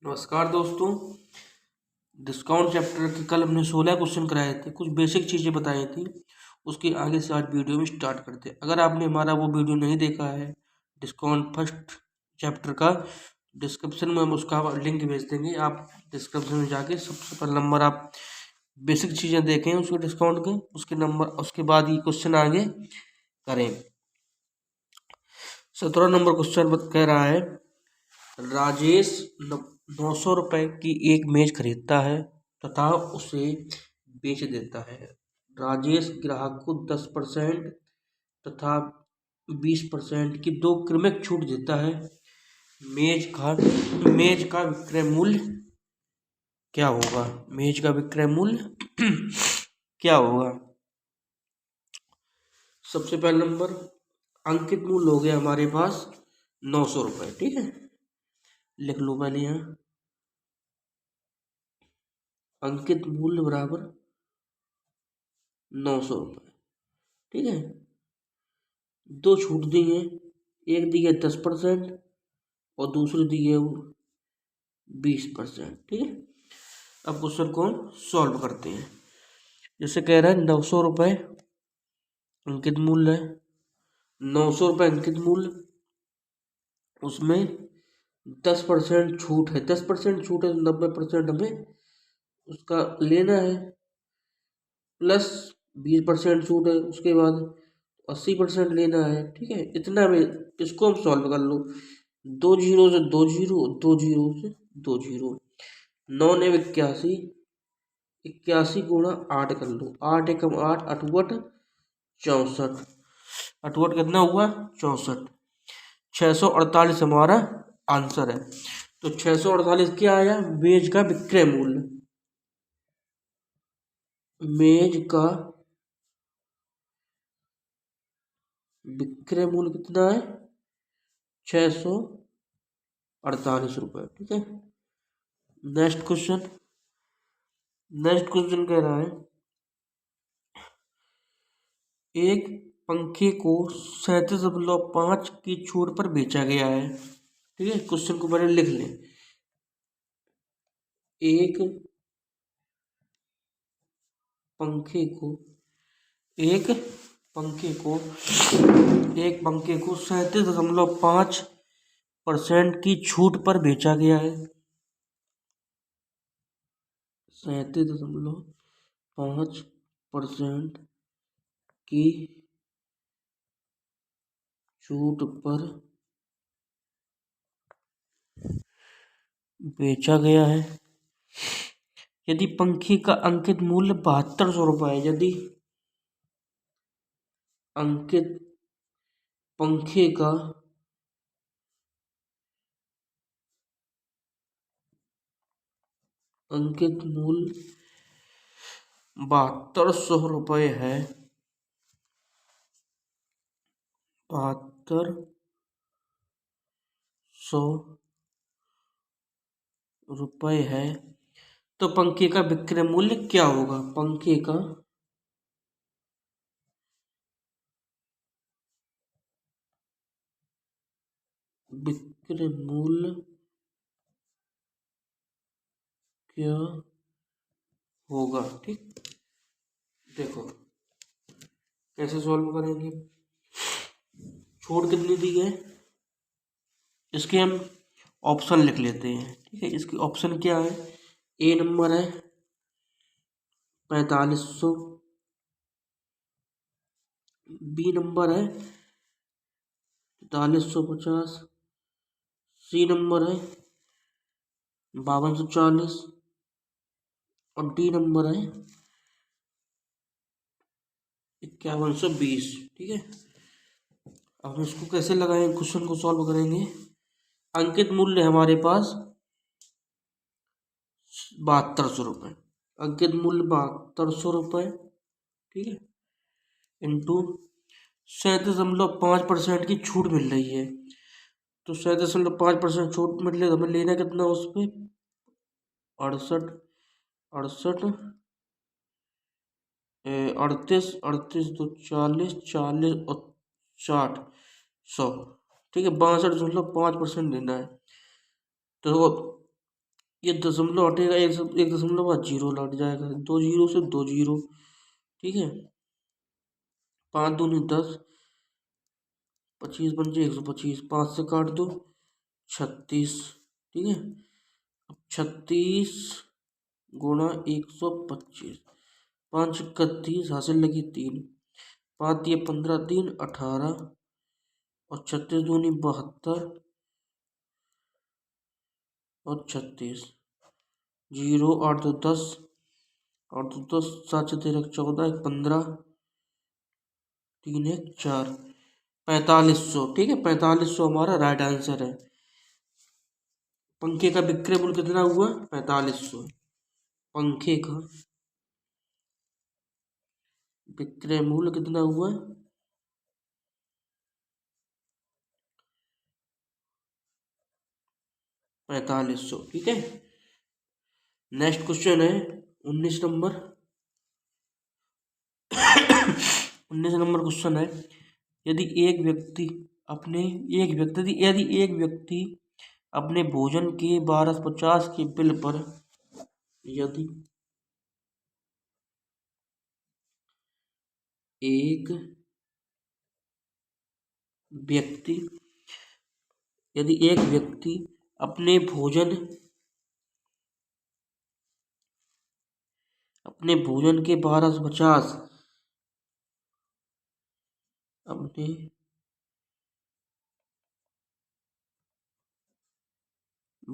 नमस्कार दोस्तों। Discount chapter के कल हमने 16 क्वेश्चन कराए थे, कुछ बेसिक चीज़ें बताई थी। उसके आगे से आज वीडियो में स्टार्ट करते हैं। अगर आपने हमारा वो वीडियो नहीं देखा है डिस्काउंट फर्स्ट चैप्टर का, डिस्क्रिप्शन में हम उसका लिंक भेज देंगे। आप डिस्क्रिप्शन में जाके सबसे पहला नंबर आप बेसिक चीज़ें देखें उसके डिस्काउंट के, उसके नंबर, उसके बाद ये क्वेश्चन आगे करें। 17 नंबर क्वेश्चन कह रहा है, राजेश 900 रुपये की एक मेज खरीदता है तथा उसे बेच देता है। राजेश ग्राहक को 10% तथा 20% की दो क्रमिक छूट देता है। मेज का विक्रय मूल्य क्या होगा? मेज का विक्रय मूल्य क्या होगा? सबसे पहला नंबर अंकित मूल्य हो गया हमारे पास 900 रुपये। ठीक है, लिख लो पहले यहाँ अंकित मूल्य बराबर 900 रुपये। ठीक है, दो छूट दी है, एक दी है 10% और दूसरी दी है 20%। ठीक है, अब क्वेश्चन को सॉल्व करते हैं। जैसे कह रहा है 900 रुपये अंकित मूल्य है, 900 रुपये अंकित मूल्य, उसमें 10% छूट है। 10% छूट है, 90% हमें उसका लेना है, प्लस 20% छूट है, उसके बाद 80% लेना है। ठीक है, इतना में इसको हम सॉल्व कर लो। 2 जीरो से 2 जीरो, 2 जीरो से 2 जीरो, 9 ने 81, 81 गुणा 8 कर लो। 8 एकम 8, अठवट 64, अठवट कितना हुआ? 64। 648 हमारा आंसर है। तो 648 क्या आया? मेज का विक्रय मूल्य। मेज का विक्रय मूल्य कितना है? 648 रुपये। ठीक है, नेक्स्ट क्वेश्चन कह रहा है, एक पंखे को 37.5 की छूट पर बेचा गया है। ठीक है, क्वेश्चन को पहले लिख लें। एक पंखे को एक पंखे को 37.5% की छूट पर बेचा गया है। 37.5% की छूट पर बेचा गया है। यदि पंखे का अंकित मूल्य 7200 रुपये है, यदि अंकित पंखे का अंकित मूल्य 7200 रुपये है, 7200 रुपये है, तो पंखे का विक्रय मूल्य क्या होगा? पंखे का विक्रय मूल्य क्या होगा? ठीक, देखो कैसे सॉल्व करेंगे। छूट कितनी दी है इसके हम ऑप्शन लिख लेते हैं। ठीक है, इसकी ऑप्शन क्या है? ए नंबर है 4500, बी नंबर है 4350, सी नंबर है 5240 और डी नंबर है 5120। ठीक है, अब हम इसको कैसे लगाएं, क्वेश्चन को सॉल्व करेंगे। अंकित मूल्य हमारे पास 7200 रुपये, अंकित मूल्य 7200 रुपये। ठीक है, इंटू 37.5% की छूट मिल रही है, तो 37.5% छूट मिल रही है, हमें लेना कितना उस पर? 68, 68, 38, 38 तो 40, 40 और 60, 100। ठीक है, 62.5% लेना है। तो ये दशमलव हटेगा, एक दशमलव बाद जीरो लौट जाएगा, 2 जीरो से 2 जीरो, ठीक है। 5 दूनी 10, 25 × 5 = 125, 5 से काट दो 36, ठीक है। अब 36 × 125, 5 × 31, हासिल लगी 3, 5 दिए 15, 3 18, और 36 दूनी 72, और 36, 0 8 2 10, 8 2 10, 7 से 13 14, 15, 3 1 4, 4500, ठीक है। 4500 हमारा राइट आंसर है। पंखे का विक्रय मूल्य कितना हुआ? 4500। पंखे का विक्रय मूल्य कितना हुआ? 4500, ठीक है। नेक्स्ट क्वेश्चन है 19 नंबर। 19 नंबर क्वेश्चन है, यदि एक व्यक्ति अपने भोजन के 1250 के बिल पर, यदि एक व्यक्ति अपने भोजन के 1250, अपने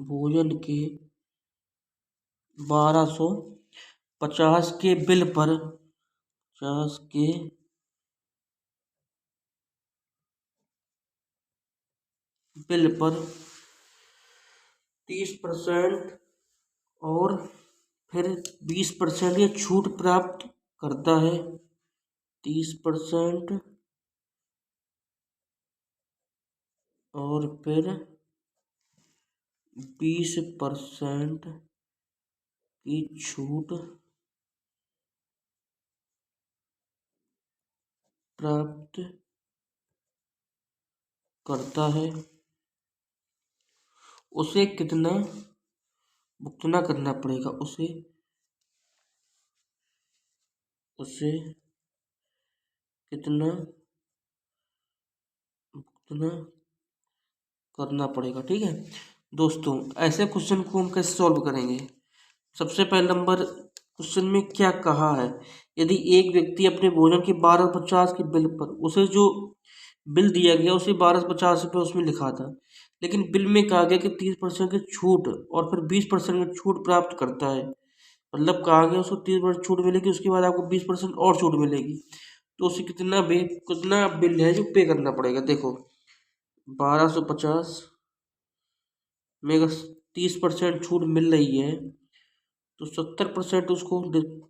भोजन के 1250 के बिल पर 50 के बिल पर 30% और फिर 20% ये छूट प्राप्त करता है। 30% और फिर 20% की छूट प्राप्त करता है, उसे कितना भुगतान करना पड़ेगा? उसे कितना भुगतान करना पड़ेगा, ठीक है दोस्तों। ऐसे क्वेश्चन को हम कैसे सॉल्व करेंगे? सबसे पहले नंबर क्वेश्चन में क्या कहा है, यदि एक व्यक्ति अपने भोजन के 1250 के बिल पर, उसे जो बिल दिया गया उसे 1250 रुपये उसमें लिखा था, लेकिन बिल में कहा गया कि 30% की छूट और फिर 20% की छूट प्राप्त करता है। मतलब कहा गया उसको 30% छूट मिलेगी, उसके बाद आपको 20% और छूट मिलेगी, तो उसे कितना बिल है जो पे करना पड़ेगा? देखो 1250 में अगर 30% छूट मिल रही है तो 70% उसको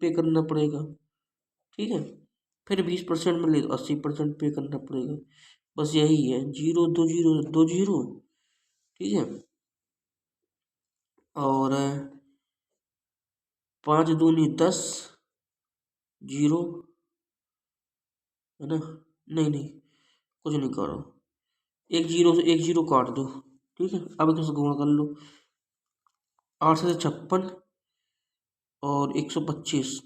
पे करना पड़ेगा, ठीक है। फिर 20% मिले तो 80% पे करना पड़ेगा। बस यही है, 0 2 0 2 0, ठीक है। और 5 दूनी 10, 0, है ना? नहीं कुछ नहीं करो, एक जीरो काट दो, ठीक है। अब इसको गुणा कर लो, 8 से 56 और 125,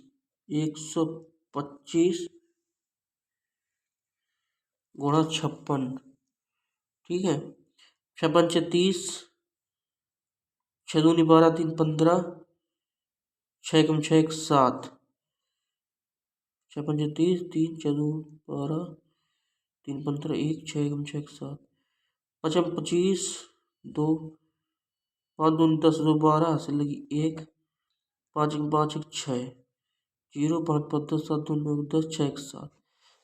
125 गुणा 56, ठीक है। 56 से 30, 6 दूनी 12, 3 15, 6 कम 6 1 7, 6 5 30, 3 6 2 12, 3 15 1, 6 कम 6 1 7, 5 25 2, 5 दूनी 10 2 12, हासिल लगी 1, 5 5 1 6, 0 5 5 10, 7 2 9 10, 6 1 7,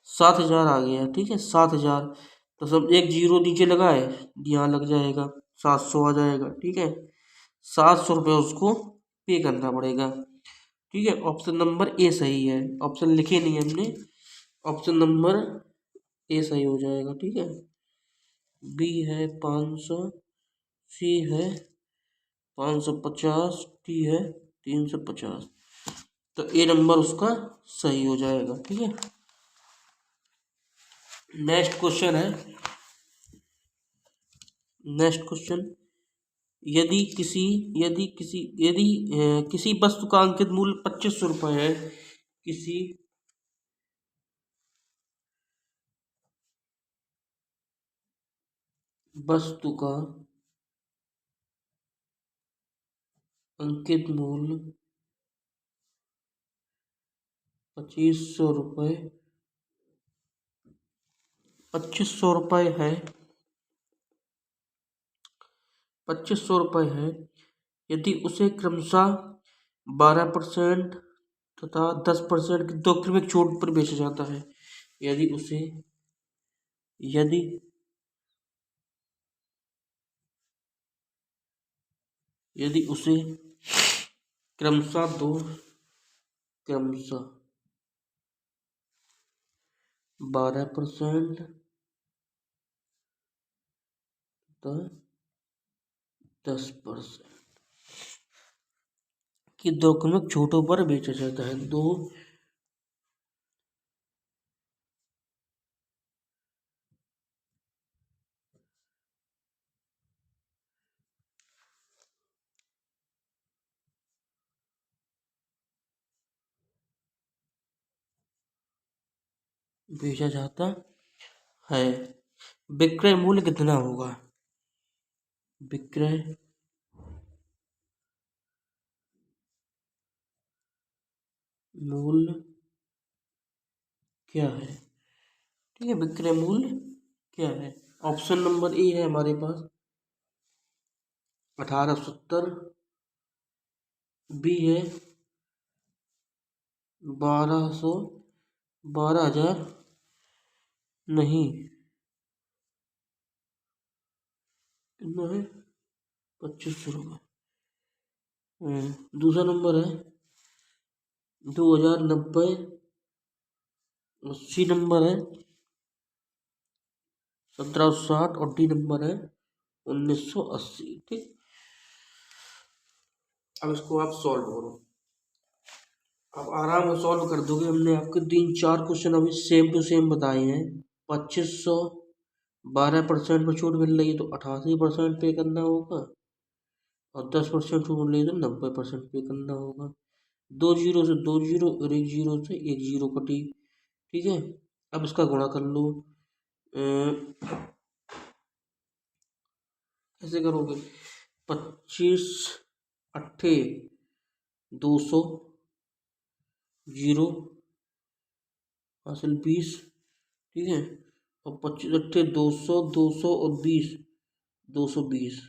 7000 आ गया, ठीक है। 7000 तो सब एक जीरो नीचे लगाए, यहाँ लग जाएगा 700 आ जाएगा, ठीक है। 700 रुपये उसको पे करना पड़ेगा, ठीक है। ऑप्शन नंबर ए सही है, ऑप्शन लिखे नहीं हमने, ऑप्शन नंबर ए सही हो जाएगा, ठीक है। बी है 500, सी है 550, डी है 350, तो ए नंबर उसका सही हो जाएगा, ठीक है। नेक्स्ट क्वेश्चन, यदि किसी वस्तु का अंकित मूल्य 2500 रुपये है, किसी वस्तु का अंकित मूल्य 2500 रुपये 2500 रुपये है 2500 रुपये है, यदि उसे क्रमशः 12% तथा 10% की दो क्रमिक छूट पर बेचा जाता है। यदि उसे यदि यदि उसे क्रमशः 12% तथा 10% की दो क्रमिक छूटों पर बेचा जाता है। दो बेचा जाता है। विक्रय मूल्य कितना होगा? विक्रय मूल्य क्या है? ठीक है, विक्रय मूल्य क्या है? ऑप्शन नंबर ए है हमारे पास 1870, बी है 12,000 नहीं, कितना है? 2500 रुपये। दूसरा नंबर है 2090, 80 नंबर है 1760 और डी नंबर है 1980। ठीक, अब इसको आप सॉल्व करो। अब आराम से सॉल्व कर दोगे। हमने आपके 3-4 क्वेश्चन अभी सेम टू सेम बताए हैं। 2500 12% में छूट मिल रही है तो 88% पे करना होगा, और 10% छूट मिल रही है तो 90% पे करना होगा। 2 जीरो से 2 जीरो और 1 जीरो से 1 जीरो कटी। ठीक है, अब इसका गुणा कर लो। कैसे करोगे? 25 अट्ठे 200, जीरो हासिल 20। ठीक है, और 25 अट्ठे 200, 200 और 20, 220,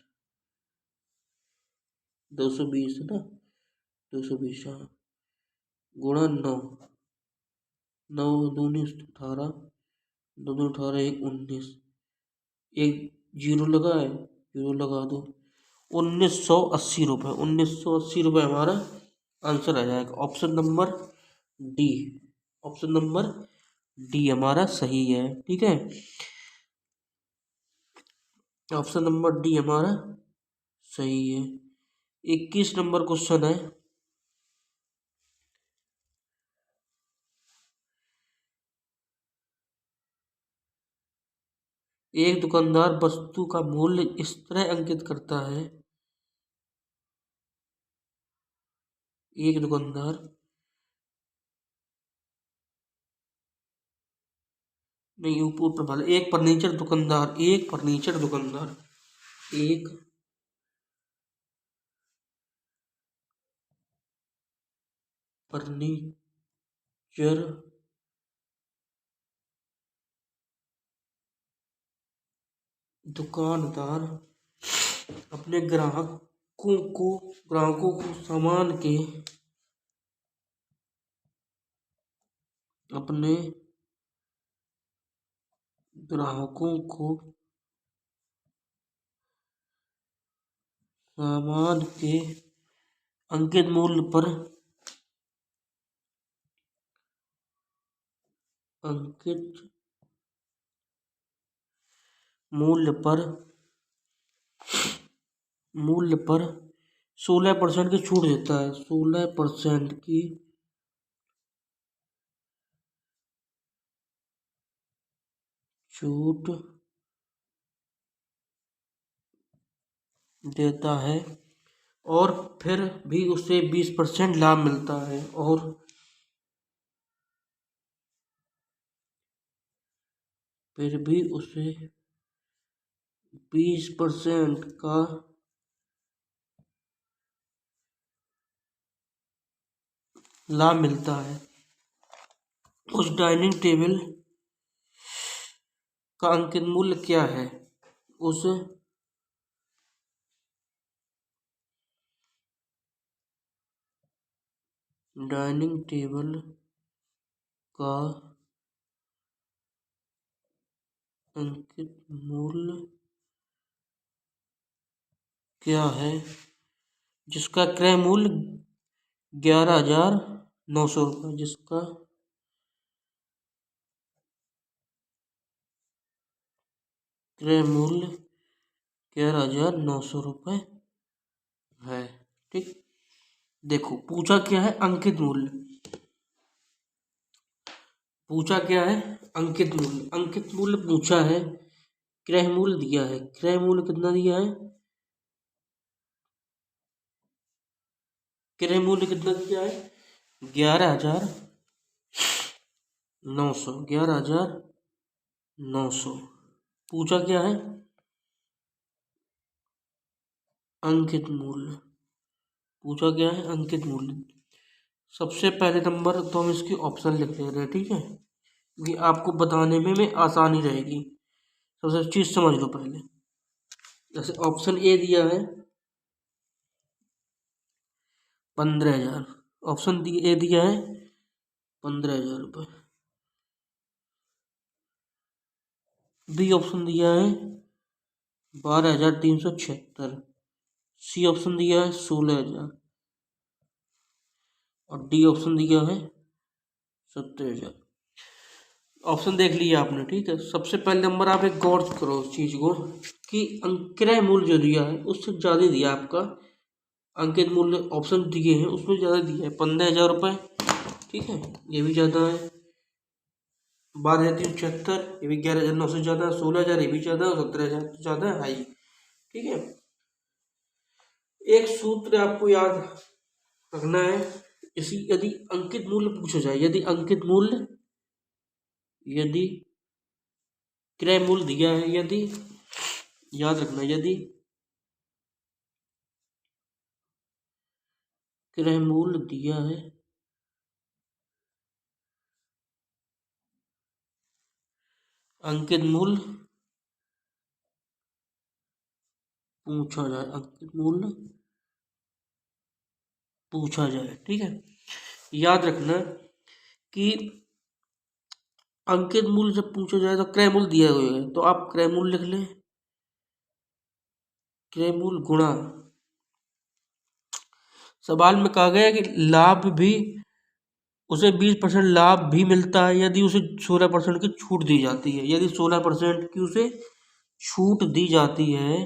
220 है ना, 220 हाँ, गुणा 9, 9 दूनी 18, 2 दूनी 18, 1 19, एक जीरो लगा है, जीरो लगा दो। 1980 रुपये, 1980 रुपये हमारा आंसर आ जाएगा। Option number D, option number D हमारा सही है। ठीक है, ऑप्शन नंबर डी हमारा सही है। 21 नंबर क्वेश्चन है। एक दुकानदार वस्तु का मूल्य इस तरह अंकित करता है। एक दुकानदार नहीं, ऊपर वाला एक फर्नीचर दुकानदार, एक फर्नीचर दुकानदार, एक फर्नीचर दुकानदार अपने ग्राहकों को सामान के अपने ग्राहकों को सामान के अंकित अंकित मूल्य पर 16% की छूट देता है। 16% की छूट देता है और फिर भी उसे 20% लाभ मिलता है और फिर भी उसे 20% का लाभ मिलता है, उस डाइनिंग टेबल का अंकित मूल्य क्या है? उस डाइनिंग टेबल का अंकित मूल्य क्या है जिसका क्रय मूल्य 11,900 रुपये, जिसका क्रय मूल्य 11,900 रुपये है। ठीक, देखो पूछा क्या है? अंकित मूल्य। पूछा क्या है? अंकित मूल्य। अंकित मूल्य पूछा है, क्रय मूल्य दिया है। क्रय मूल्य कितना दिया है? क्रय मूल्य कितना दिया है? 11,900। 11,900। पूछा क्या है? अंकित मूल्य। पूछा क्या है? अंकित मूल्य। सबसे पहले नंबर तो हम इसकी ऑप्शन लिख ले रहे हैं, ठीक है, क्योंकि आपको बताने में आसानी रहेगी। सबसे चीज समझ लो पहले। जैसे ऑप्शन ए दिया है 15,000। ऑप्शन ए दिया है 15,000 रुपये। बी ऑप्शन दिया है 12,376। सी ऑप्शन दिया है 16,000 और डी ऑप्शन दिया है 70,000। ऑप्शन देख लिया आपने, ठीक है। सबसे पहले नंबर आप एक गौर करो उस चीज को कि क्रय मूल्य जो दिया है उससे ज्यादा दिया आपका अंकित मूल्य। ऑप्शन दिए हैं उसमें ज्यादा दिया है 15,000 रुपये, ठीक है, ये भी ज्यादा है। 12,376 ये भी 11,900 से ज्यादा। 16,000 ये भी ज्यादा। 17,000 तो ज्यादा है, ठीक है। एक सूत्र आपको याद रखना है, इसी यदि अंकित मूल्य पूछा जाए, यदि क्रय मूल्य दिया है, यदि, याद रखना, यदि क्रय मूल्य दिया है अंकित मूल्य पूछा जाए, अंकित मूल्य पूछा जाए, ठीक है। याद रखना कि अंकित मूल्य जब पूछा जाए तो क्रय मूल्य दिया हुआ है तो आप क्रय मूल्य लिख लें, क्रय मूल्य गुणा। सवाल में कहा गया कि लाभ भी, उसे 20% लाभ भी मिलता है यदि उसे 16% की छूट दी जाती है। यदि 16% की उसे छूट दी जाती है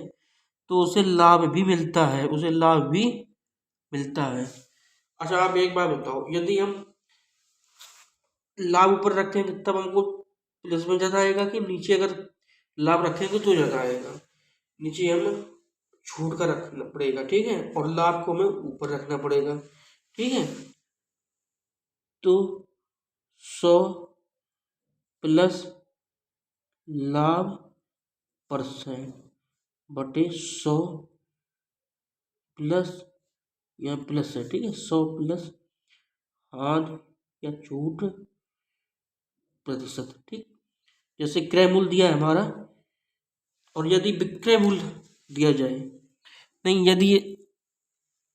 तो उसे लाभ भी मिलता है, उसे लाभ भी मिलता है। अच्छा आप एक बात बताओ, यदि हम लाभ ऊपर रखेंगे तब हमको प्लस में ज्यादा आएगा कि नीचे अगर लाभ रखेंगे तो ज्यादा आएगा? नीचे हमें छूट का रखना पड़ेगा, ठीक है, और लाभ को हमें ऊपर रखना पड़ेगा, ठीक है। तो 100 प्लस लाभ परसेंट बटे 100 प्लस, या प्लस है, ठीक है, 100 प्लस हार या छूट प्रतिशत, ठीक। जैसे क्रय मूल्य दिया है हमारा और यदि विक्रय मूल्य दिया जाए, नहीं, यदि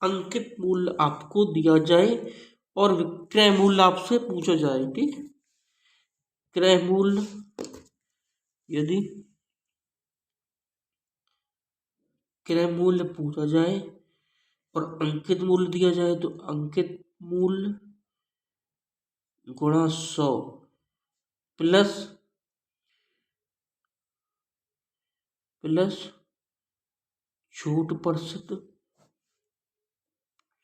अंकित मूल्य आपको दिया जाए और विक्रय मूल्य आपसे पूछा जाए, ठीक है। क्रय मूल्य यदि क्रय मूल्य पूछा जाए और अंकित मूल्य दिया जाए तो अंकित मूल्य गुणा 100 प्लस छूट प्रतिशत,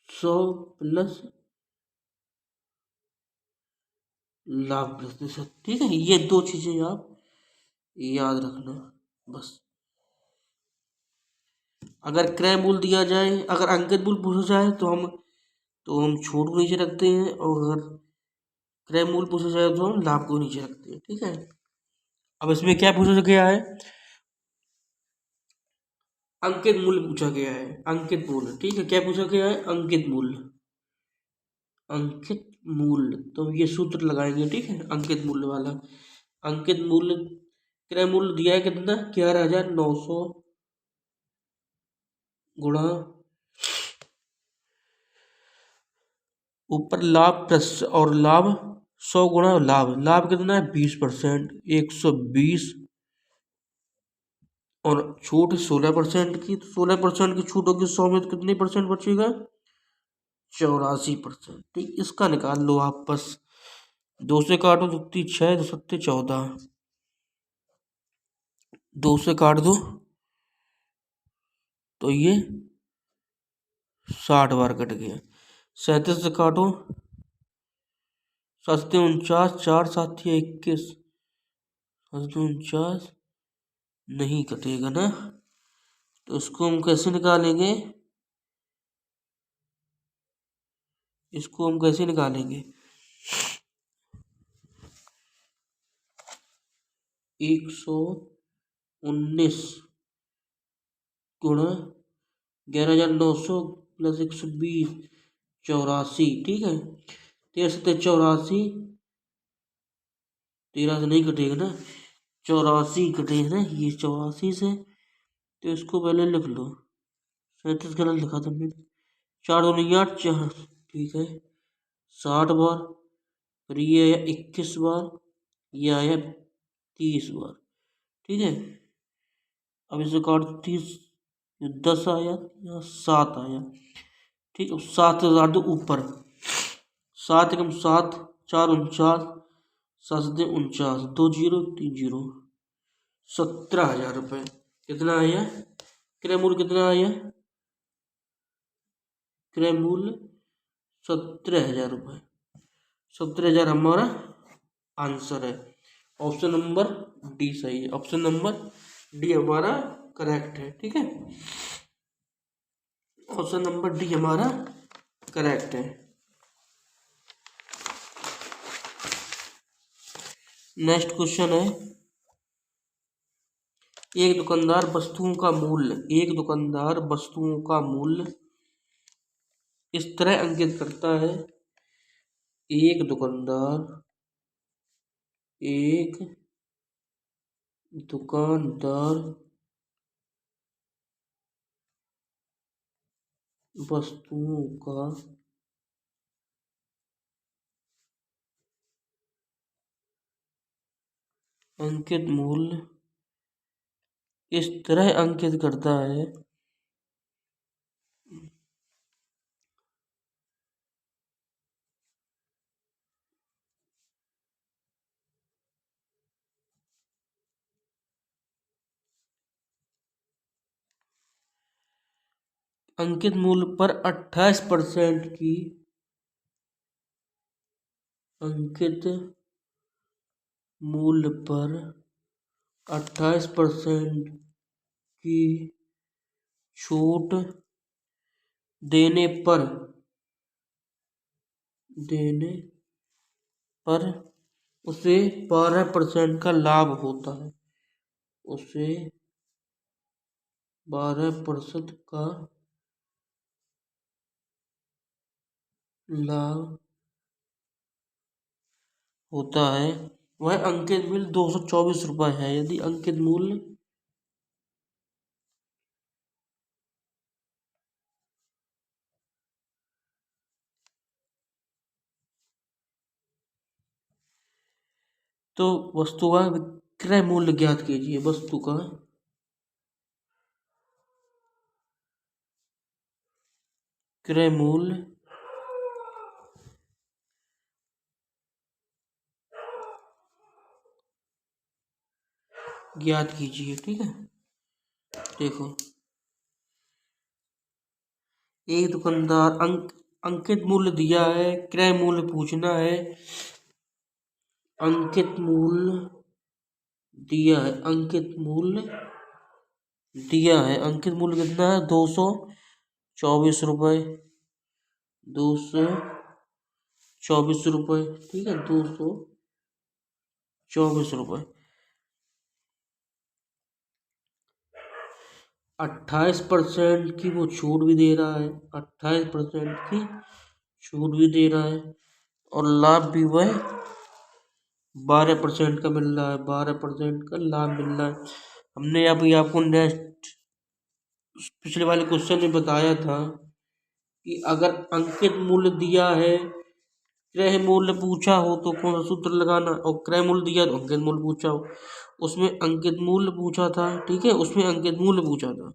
100 प्लस लाभ प्रतिशत, ठीक है। ये दो चीजें आप याद रखना बस। अगर क्रय मूल्य दिया जाए, अगर अंकित मूल्य पूछा जाए तो हम छूट को नीचे रखते हैं, और अगर क्रय मूल्य पूछा जाए तो हम लाभ को नीचे रखते हैं। ठीक है, अब इसमें क्या पूछा गया है, अंकित मूल्य पूछा गया है, अंकित मूल्य। ठीक है, क्या पूछा गया है, अंकित मूल्य, अंकित मूल्य। तो ये सूत्र लगाएंगे, ठीक है, अंकित मूल्य वाला। अंकित मूल्य, क्रय मूल्य दिया है कितना, 11,900 गुणा ऊपर लाभ प्लस, और लाभ 100 गुणा लाभ, लाभ कितना है 20%, 120, और छूट 16% की, 16% की छूट होगी 100 में, तो कितनी परसेंट बचेगा, 84%। ठीक, इसका निकाल लो आप बस, 2 से काटो तो 6, 2 सत्ते 14, 2 से काट दो तो ये 60 बार कट गया। 37 से काटो, 7 49, 4 7 21, 49 नहीं कटेगा ना, तो इसको हम कैसे निकालेंगे, इसको हम कैसे निकालेंगे, 119 गुणा 11,900 प्लस 120, 84। ठीक है, 13 से 84, 13 से नहीं कटेगा ना, 84 कटेगा ना, ये 84 से, तो इसको पहले लिख लो, 37 गलत लिखा था मैंने, 4 2 नहीं 8 4, ठीक है, 60 बार, फिर ये आया 21 बार, ये आया 30 बार। ठीक है, अब इसे काट 30, 10 आया या 7 आया। ठीक है, 7 हजार दो ऊपर, 7 एकम 7, 4 49, 7 सत्ते 49, 2 जीरो 3 जीरो, 17,000 रुपये। कितना आया क्रय मूल्य, कितना आया क्रय मूल्य, 17,000 रुपये। 17,000 हमारा आंसर है। ऑप्शन नंबर डी सही है, ऑप्शन नंबर डी हमारा करेक्ट है। ठीक है, ऑप्शन नंबर डी हमारा करेक्ट है। नेक्स्ट क्वेश्चन है, एक दुकानदार वस्तुओं का मूल्य इस तरह अंकित करता है, एक दुकानदार वस्तुओं का अंकित मूल्य इस तरह अंकित करता है, अंकित मूल्य पर 28% की, अंकित मूल्य पर 28% की छूट देने पर उसे 12% का लाभ होता है, उसे 12% का लाभ होता है। वह अंकित मूल्य 224 रुपये है। यदि अंकित मूल्य तो वस्तु का विक्रय मूल्य ज्ञात कीजिए, वस्तु का क्रय मूल्य ज्ञात कीजिए। ठीक है, देखो, एक दुकानदार अंकित मूल्य दिया है, क्रय मूल्य पूछना है, अंकित मूल्य दिया है, अंकित मूल्य दिया है, अंकित मूल्य कितना है, 224 रुपये, 224 रुपये, ठीक है, 224 रुपये। 28% की वो छूट भी दे रहा है, 28% की छूट भी दे रहा है, और लाभ भी वह 12% का मिल रहा है, 12% का लाभ मिल रहा है। हमने अभी आपको नेक्स्ट पिछले वाले क्वेश्चन में बताया था कि अगर अंकित मूल्य दिया है, क्रय मूल्य पूछा हो तो कौन सा सूत्र लगाना, और क्रय मूल्य दिया तो अंकित मूल्य पूछा हो, उसमें अंकित मूल्य पूछा था, ठीक है, उसमें अंकित मूल्य पूछा था,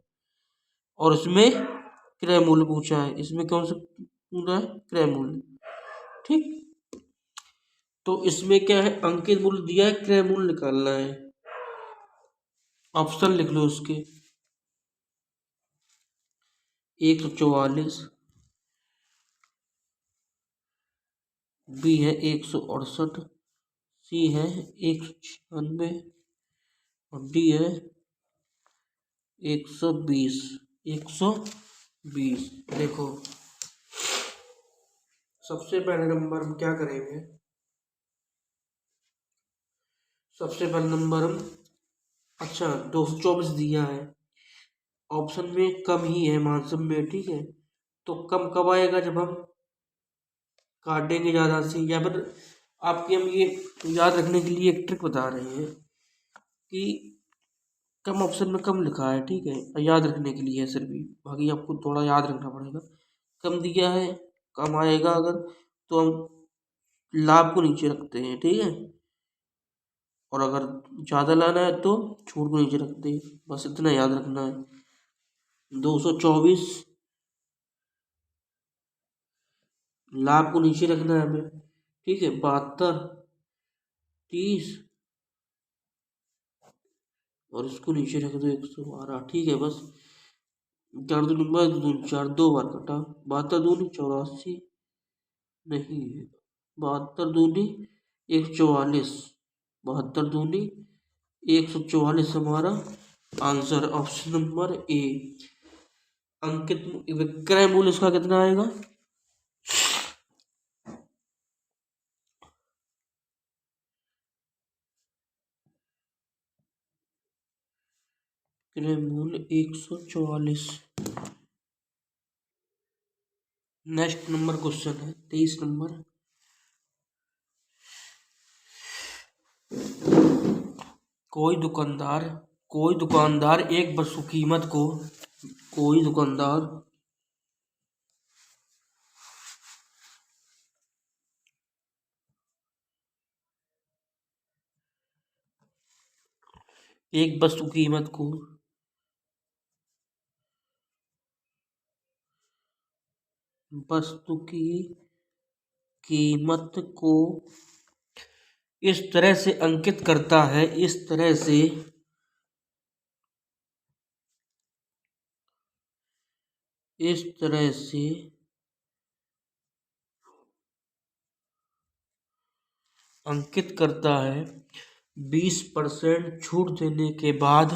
और इसमें क्रय मूल्य पूछा है, इसमें कौन सा पूछा है, क्रय मूल्य, ठीक। तो इसमें क्या है, अंकित मूल्य दिया है, क्रय मूल्य निकालना है। ऑप्शन लिख लो उसके, 144, बी है 168, सी है 196, और डी है 120। 120। देखो, सबसे पहले नंबर हम क्या करेंगे, सबसे पहले नंबर हम, अच्छा 224 दिया है, ऑप्शन में कम ही है मानसम में, ठीक है, तो कम कब आएगा, जब हम काटेंगे ज़्यादा से, या फिर आपके हम ये याद रखने के लिए एक ट्रिक बता रहे हैं कि कम ऑप्शन में कम लिखा है, ठीक है, याद रखने के लिए है सिर्फ भी, बाकी आपको थोड़ा याद रखना पड़ेगा। कम दिया है, कम आएगा अगर, तो हम लाभ को नीचे रखते हैं, ठीक है, और अगर ज़्यादा लाना है तो छूट को नीचे रखते हैं, बस इतना याद रखना है। 224 लाभ को नीचे रखना है हमें, ठीक है, 72, 30, और इसको नीचे रख दो 112, ठीक है, बस 4 दो बार कटा, 72 दूनी 84, नहीं, 72 दूनी 144, 72 दूनी 144 हमारा आंसर, ऑप्शन नंबर ए। अंकित विक्रय मूल्य इसका कितना आएगा, विक्रय मूल्य 144। नेक्स्ट नंबर क्वेश्चन है 23 नंबर। कोई दुकानदार कोई दुकानदार एक वस्तु कीमत को कोई दुकानदार एक वस्तु की कीमत को इस तरह से अंकित करता है, इस तरह से अंकित करता है, 20% छूट देने के बाद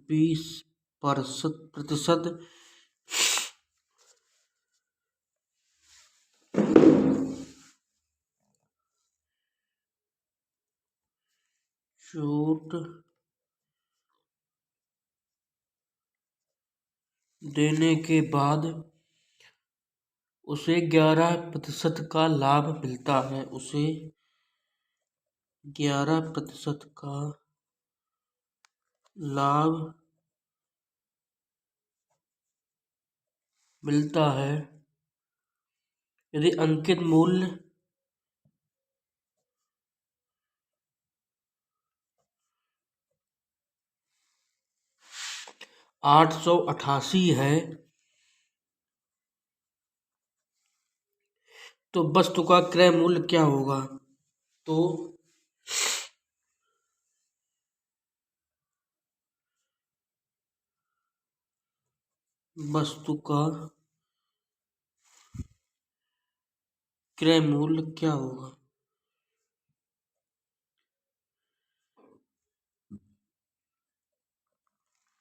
20% छूट देने के बाद उसे 11% का लाभ मिलता है, उसे 11% का लाभ मिलता है यदि अंकित मूल्य 888 है, तो वस्तु का क्रय मूल्य क्या होगा, तो वस्तु का क्रय मूल्य क्या होगा,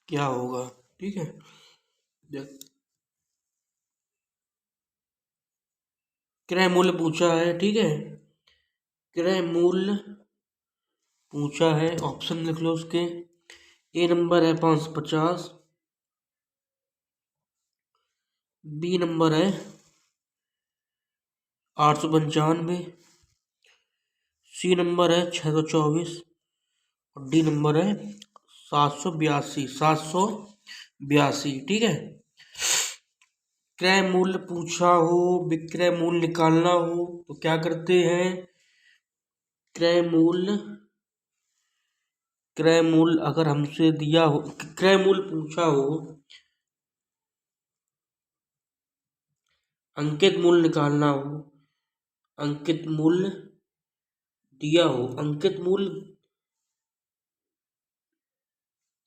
क्या होगा। ठीक है, देख, क्रय मूल्य पूछा है। ठीक है, क्रय मूल्य पूछा है, ऑप्शन लिख लो उसके। ए नंबर है 550, बी नंबर है 895, सी नंबर है 624 और डी नंबर है 782। 782। ठीक है, क्रय मूल्य पूछा हो, विक्रय मूल्य निकालना हो तो क्या करते हैं। क्रय मूल्य, क्रय मूल्य अगर हमसे दिया हो, क्रय मूल्य पूछा हो, अंकित मूल्य निकालना हो, अंकित मूल्य दिया हो, अंकित मूल्य,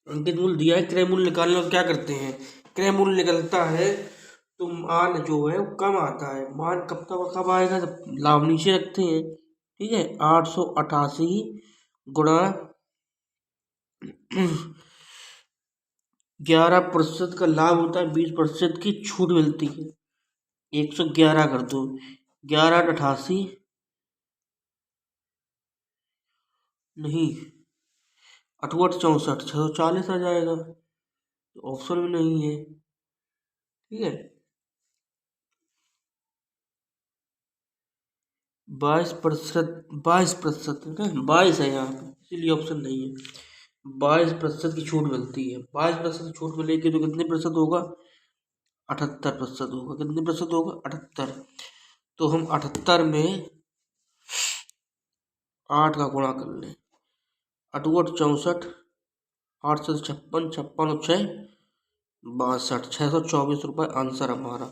अंकित मूल्य दिया है, क्रय मूल्य निकालना हो, क्या करते हैं। क्रय मूल्य निकलता है तो मान जो है वो कम आता है। मान कब तक कब आएगा, जब लाभ नीचे रखते हैं। ठीक है, 888 गुणा 11% का लाभ होता है, 20% की छूट मिलती है। 111 कर दो, 11 88 नहीं, 88 64 640 आ जाएगा। ऑप्शन में नहीं है। ठीक है, 22%, 22% है ना, 22 है यहाँ पे, इसीलिए ऑप्शन नहीं है। 22% की छूट मिलती है। 22% की छूट मिलेगी तो कितने प्रतिशत होगा, 78% होगा। कितने प्रतिशत होगा, 78। तो हम 78 में 8 का गुणा कर लें, 8 8 64, 8 से 56, 56 और 6 62, 624 रुपये आंसर हमारा।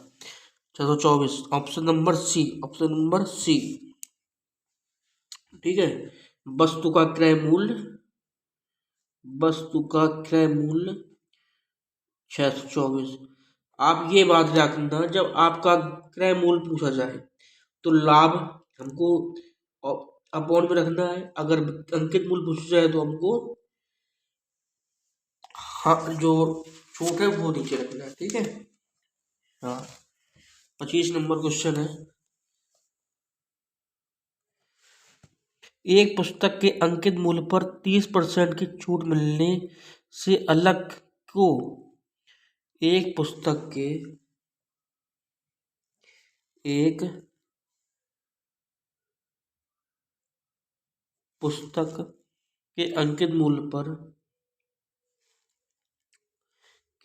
624, option number C, option number C. ठीक है, वस्तु का क्रय मूल्य, वस्तु का क्रय मूल्य 624। आप ये बात रखना, जब आपका क्रय मूल्य पूछा जाए तो लाभ हमको अपॉन में रखना है, अगर अंकित मूल्य पूछा जाए तो हमको हाँ जो छूट है वो नीचे रखना है। ठीक है, हाँ, 25 नंबर क्वेश्चन है। एक पुस्तक के अंकित मूल्य पर 30% की छूट मिलने से अलग को, एक पुस्तक के, एक पुस्तक के अंकित मूल्य पर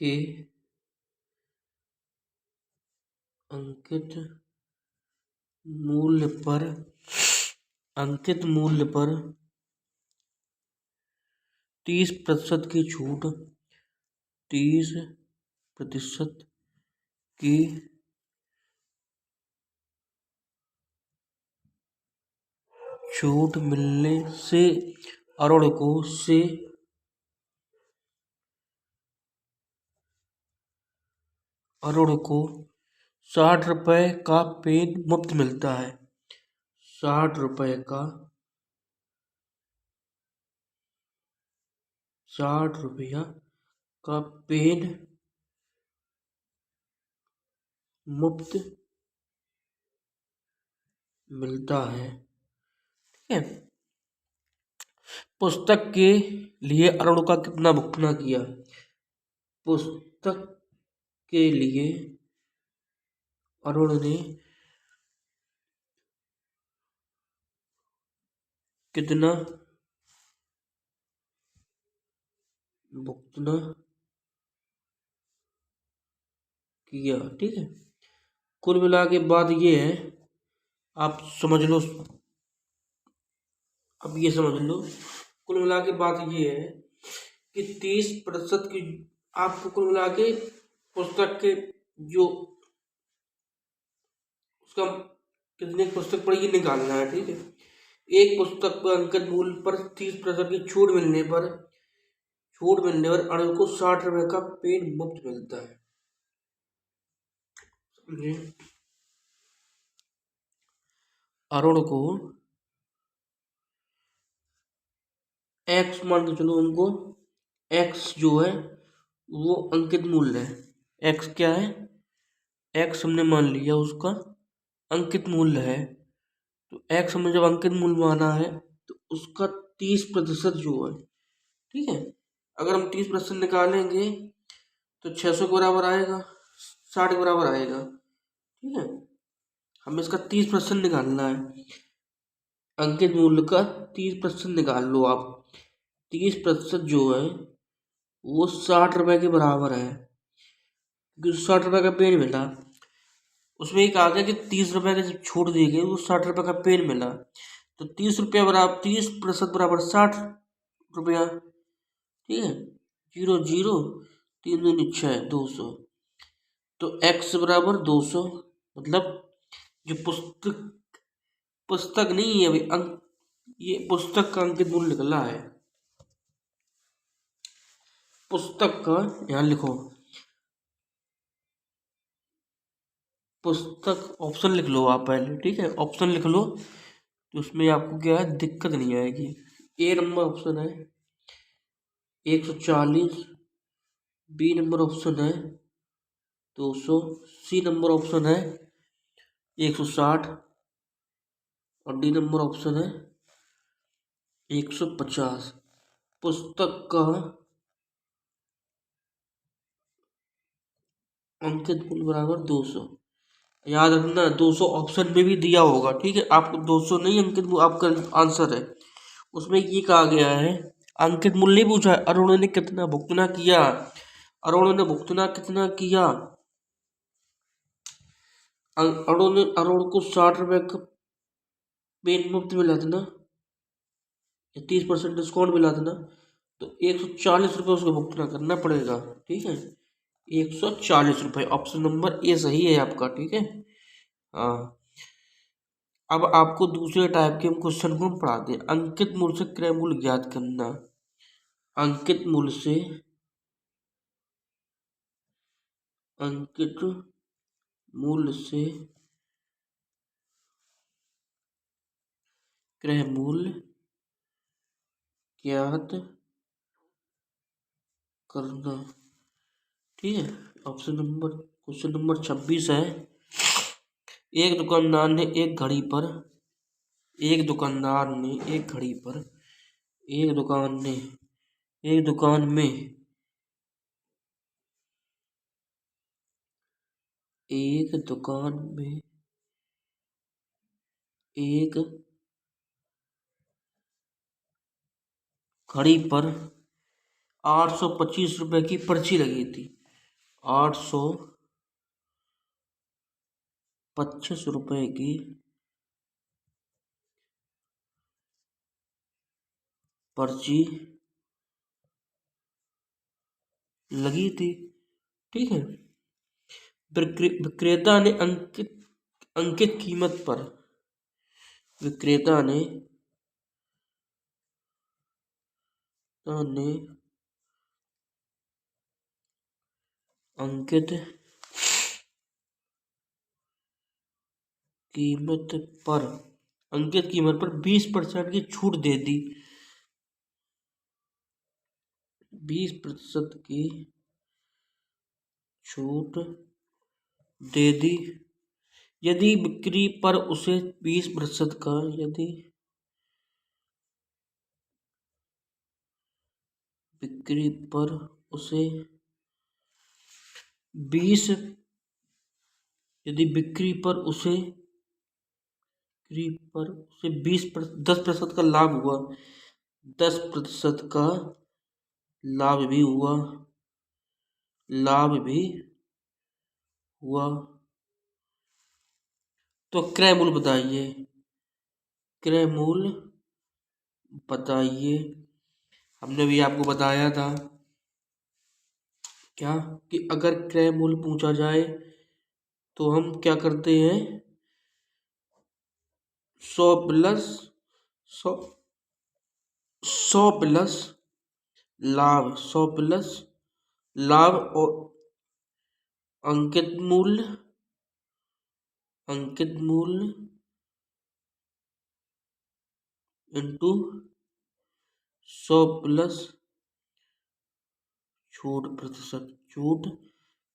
के अंकित मूल्य पर, अंकित मूल्य पर 30% की छूट, 30% की छूट मिलने से अरुण को, से अरुण को 60 रुपये का पेन मुफ्त मिलता है। 60 रुपये का, 60 रुपया का पेन मुफ्त मिलता है। ठीक है, पुस्तक के लिए अरुण का कितना भुगतान किया। पुस्तक के लिए अरुण ने कितना भुगतान किया। ठीक है, कुल मिला के बात ये है, आप समझ लो, अब ये समझ लो, कुल मिला के बात ये है कि 30% की, आपको कुल मिला के पुस्तक के जो उसका कितने पुस्तक पढ़ी ये निकालना है। ठीक है, एक पुस्तक पर अंकित मूल्य पर 30% की छूट मिलने पर अणु को 60 रुपये का पेन मुफ्त मिलता है। समझे, अरुण को एक्स मान के चलो, उनको एक्स जो है वो अंकित मूल्य है। एक्स क्या है? एक्स हमने मान लिया उसका अंकित मूल्य है। तो एक्स हमने जब अंकित मूल्य माना है तो उसका 30% जो है, ठीक है, अगर हम 30% निकालेंगे तो 600 के बराबर आएगा, 60 के बराबर आएगा, ठीक है। हमें इसका 30% निकालना है। अंकित मूल्य का 30% निकाल लो आप। 30% जो है वो 60 रुपए के बराबर है, क्योंकि 60 रुपए का पेन मिला। उसमें एक आ गया कि 30 रुपए के जब छूट दी गई वो 60 रुपए का पेन मिला। तो 30 रुपया बराबर 30% बराबर 60 रुपया, ठीक है। जीरो जीरो, तीन दूनी छः, 200। तो एक्स बराबर 200, मतलब जो पुस्तक पुस्तक नहीं है अभी अंक, ये पुस्तक का अंकित मूल्य निकला है। पुस्तक का यहाँ लिखो, पुस्तक ऑप्शन लिख लो आप पहले, ठीक है, ऑप्शन लिख लो तो उसमें आपको क्या है दिक्कत नहीं आएगी। ए नंबर ऑप्शन है 140, बी नंबर ऑप्शन है 200, सी नंबर ऑप्शन है 160 और डी नंबर ऑप्शन है 150। पुस्तक का अंकित मूल्य बराबर 200। याद रखना 200 ऑप्शन में भी दिया होगा, ठीक है, आपको 200 नहीं अंकित आपका आंसर है। उसमें ये कहा गया है अंकित मूल्य पूछा है, अरुण ने कितना भुगतना किया, अरुण ने भुगतना कितना किया। अरुण को 60 रुपए का पेन मुफ्त मिला था ना, 30% डिस्काउंट मिला था ना, तो 140 रुपये उसको भुगतान करना पड़ेगा, ठीक है। 140 रुपये, ऑप्शन नंबर ए सही है आपका, ठीक है। हाँ, अब आपको दूसरे टाइप के क्वेश्चन को हम पढ़ाते हैं। अंकित मूल्य से क्रय मूल्य ज्ञात करना। अंकित मूल्य से अंकित मूल्य से क्रय मूल्य ज्ञात करना, ठीक है। ऑप्शन नंबर क्वेश्चन नंबर 26 है। एक दुकानदार ने एक घड़ी पर एक दुकानदार ने एक घड़ी पर एक दुकान ने एक दुकान में एक दुकान में एक घड़ी पर 825 रुपए की पर्ची लगी थी। 825 रुपए की पर्ची लगी थी, ठीक है। विक्रेता ने अंकित अंकित कीमत पर विक्रेता ने अंकित कीमत पर अंकित कीमत पर 20% की छूट दे दी। 20% की छूट दे दी यदि बिक्री पर उसे 20% का यदि बिक्री पर उसे 20 यदि बिक्री पर उसे 10% का लाभ हुआ, 10% का लाभ भी हुआ लाभ भी हुआ तो क्रय मूल्य बताइए। क्रय मूल्य बताइए। हमने भी आपको बताया था क्या कि अगर क्रय मूल्य पूछा जाए तो हम क्या करते हैं, 100 प्लस 100 100 प्लस लाभ, 100 प्लस लाभ और अंकित मूल्य इंटू 100 प्लस छूट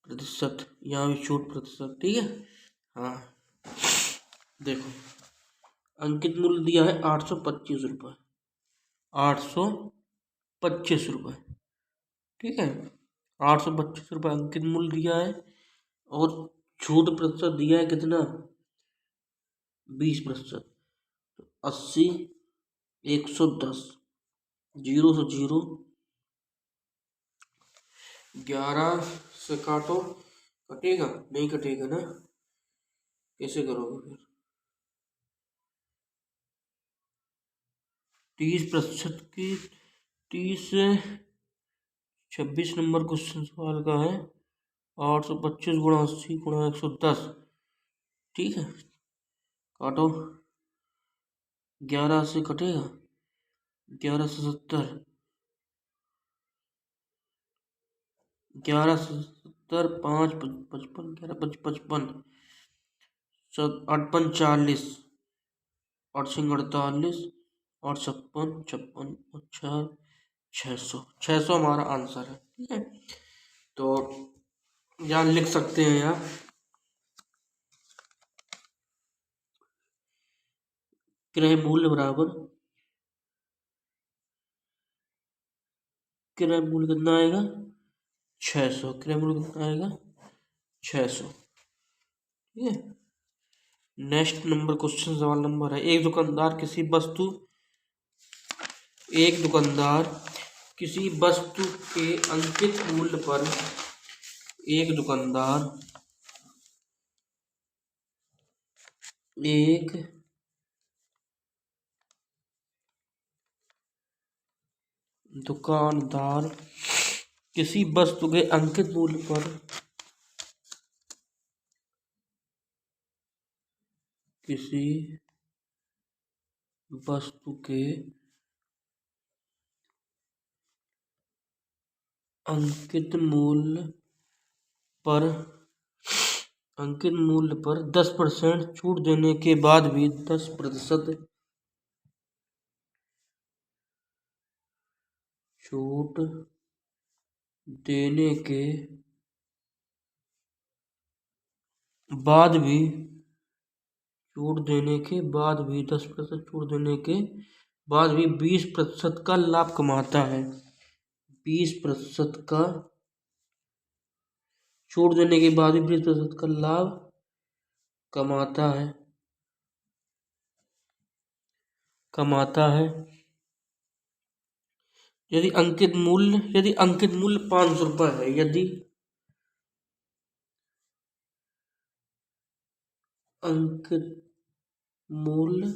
प्रतिशत, यहाँ भी छूट प्रतिशत, ठीक है। हाँ देखो, अंकित मूल्य दिया है 825 रुपये, 825 रुपये, ठीक है। 825 रुपये अंकित मूल्य दिया है और छूट प्रतिशत दिया है कितना, 20%। 80, 110, 0 से 0, 11 से काटो, कटेगा नहीं, कटेगा ना, कैसे करोगे फिर। 30% की 30 से 26 नंबर क्वेश्चन सवाल का है, 825 गुणा 80 गुणा 110, ठीक है। काटो, 11 से कटेगा, 11 से 70, 11 से 70, 5 55, 11 5 55, 8 5 40, 8 6 48, 8 56 56, 4 600 हमारा आंसर है, ठीक है। तो यहाँ लिख सकते हैं आप, क्रय मूल्य बराबर, क्रय मूल्य कितना आएगा, 600, क्रय मूल्य कितना आएगा, 600, ठीक है। नेक्स्ट नंबर क्वेश्चन सवाल नंबर है, एक दुकानदार किसी वस्तु के अंकित मूल्य पर, एक दुकानदार किसी वस्तु के अंकित मूल्य पर अंकित मूल्य पर 10% छूट देने के बाद भी 10% छूट देने के बाद भी 10% छूट देने के बाद भी 20% का लाभ कमाता है, 20% का छूट देने के बाद भी 20% का लाभ कमाता है। यदि अंकित मूल्य 500 रुपये है, यदि अंकित मूल्य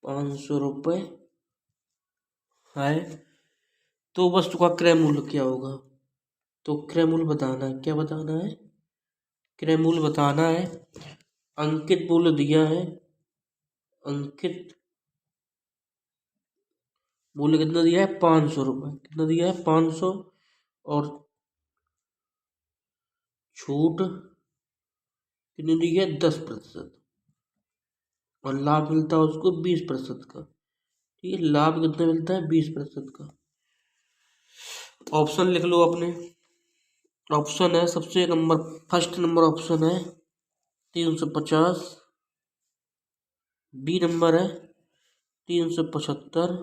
500 रुपये है, तो वस्तु का क्रय मूल्य क्या होगा, तो क्रय मूल्य बताना है, क्या बताना है, क्रय मूल्य बताना है। अंकित मूल्य दिया है, अंकित मूल्य कितना दिया है, 500 रुपये, कितना दिया है, 500, और छूट कितनी दी है, 10%, और लाभ मिलता है उसको 20% का, ठीक है। लाभ कितना मिलता है, 20% का। ऑप्शन लिख लो अपने, ऑप्शन है सबसे फर्स्ट नंबर ऑप्शन है 350, बी नंबर है 375,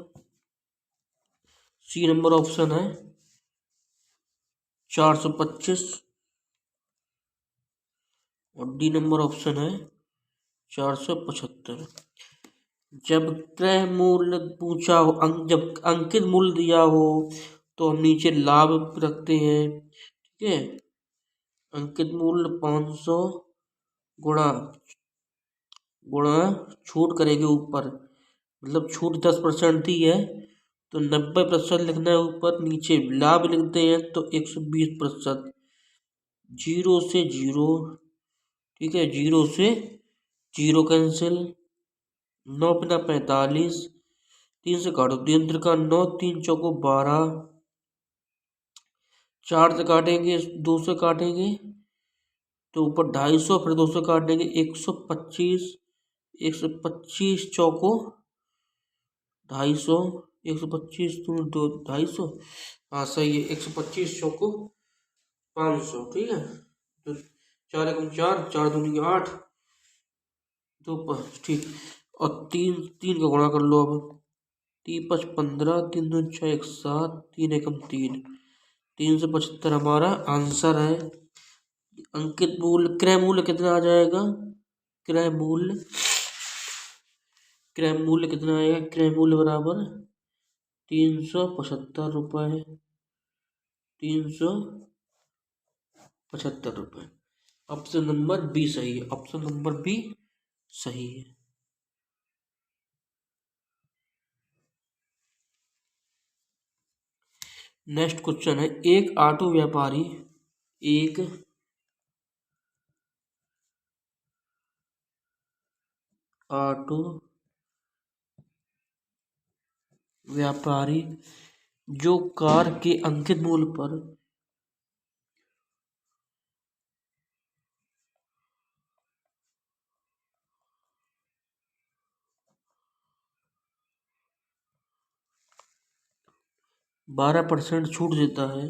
सी नंबर ऑप्शन है 425, और डी नंबर ऑप्शन है 475। जब क्रय मूल्य पूछा हो, जब अंकित मूल्य दिया हो, तो हम नीचे लाभ रखते हैं, ठीक है। अंकित मूल्य 500 गुणा छूट करेंगे ऊपर, मतलब छूट 10% दी है तो 90% लिखना है ऊपर, नीचे लाभ लिखते हैं तो 120%, 0 से 0, ठीक है, 0 से 0 कैंसिल, 9 पिना 45, 3 से काटो, 3 त्रिका 9, 3 चौको 12, 4 से काटेंगे, 2 से काटेंगे तो ऊपर 250, फिर 2 से काटेंगे 125, 125 चौको 250, 125 दूनी 2 250। हाँ सही है, 125 चौको 500। ठीक है, तो 4 एकम 4, 4 दूनी 8, 2 5। ठीक, और तीन तीन का गुणा कर लो अब। 3 5 15, 3 2 6 1 7, 3 एकम 3, 375 हमारा आंसर है। अंकित मूल्य, क्रय मूल्य कितना आ जाएगा? क्रय मूल्य, क्रय मूल्य कितना आएगा? क्रय मूल्य बराबर 375 रुपये, 375 रुपये। ऑप्शन नंबर बी सही है, ऑप्शन नंबर बी सही है। नेक्स्ट क्वेश्चन है, एक ऑटो व्यापारी एक ऑटो व्यापारी जो कार के अंकित मूल्य पर 12% छूट देता है,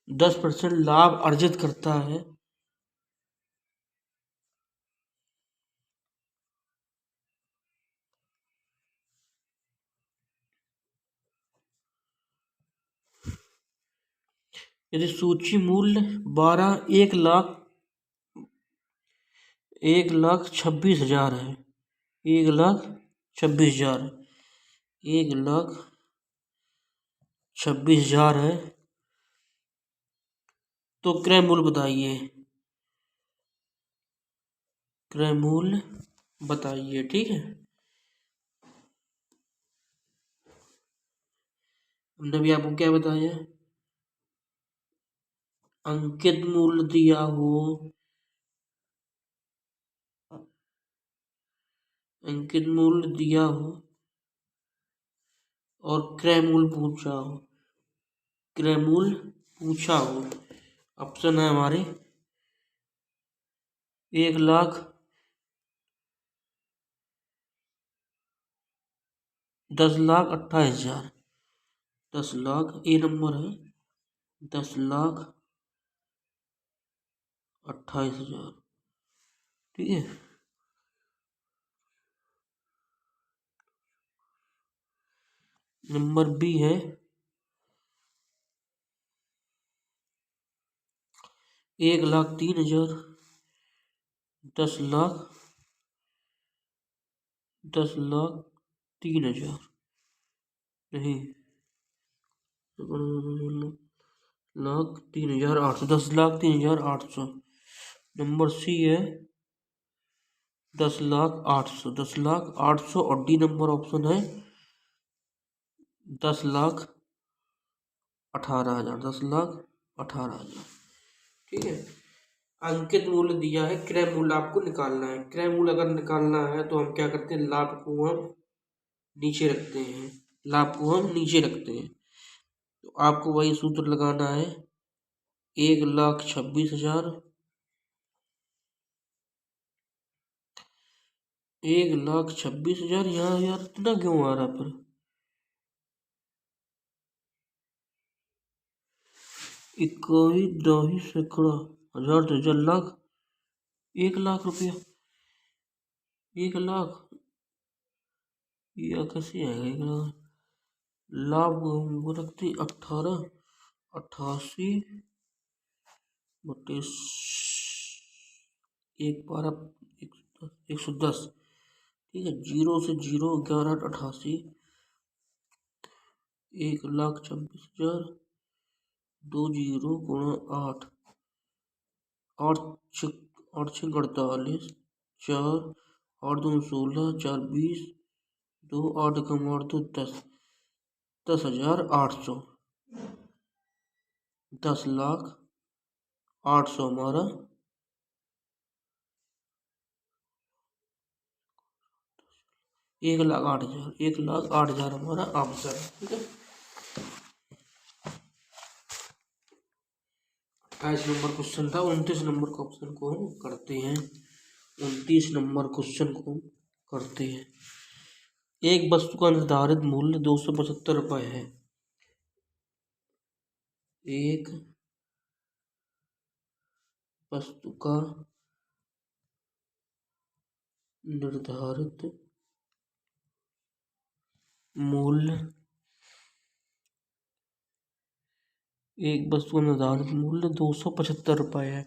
10% लाभ अर्जित करता है, यदि सूची मूल्य 1,26,000 है, 1,26,000, 1,26,000 है, तो क्रय मूल्य बताइए, क्रय मूल्य बताइए। ठीक है, हमने भी आपको क्या बताया? अंकित मूल्य दिया हो, अंकित मूल्य दिया हो और क्रय मूल्य पूछा हो, क्रय मूल्य पूछा हो। ऑप्शन है हमारे 1,10,28,000, 10,00,000 ए नंबर है, 10,28,000। ठीक है, नंबर बी है 1,03,000, 10,03,000 नहीं, 10,03,800, 10,03,800। नंबर सी है 10,08,000, 10,08,000, और डी नंबर ऑप्शन है 10,18,000, 10,18,000। ठीक है, अंकित मूल्य दिया है, क्रय मूल्य आपको निकालना है। क्रय मूल्य अगर निकालना है तो हम क्या करते हैं, लाभ को हम नीचे रखते हैं, लाभ को हम नीचे रखते हैं। तो आपको वही सूत्र लगाना है, 1,26,000, 1,26,000। यहाँ यार इतना क्यों आ रहा पर? इक्कीस दही सैकड़ा, हजार तो 1,00,000, 1,00,000 रुपया, 1,00,000, यह कैसे आएगा 1,00,000? लाभ वो रखते 18,88 बटे 1,12,110। ठीक है, 0 से 0, 11,88, 1,26,000, 2 0 गुणा 8, 8 6 48, 4 8 2 16, 4 20, 2 8 कम 8 2 10, 10,800, 10,08,000 हमारा 1,08,000, 1,08,000 हमारा आंसर है। ठीक है, 28 नंबर क्वेश्चन था। 29 नंबर क्वेश्चन को हम करते हैं। 29 नंबर क्वेश्चन को करते हैं। एक वस्तु का निर्धारित मूल्य 275 रुपये है। एक वस्तु का निर्धारित मूल्य एक वस्तु का निर्धारित मूल्य 275 है।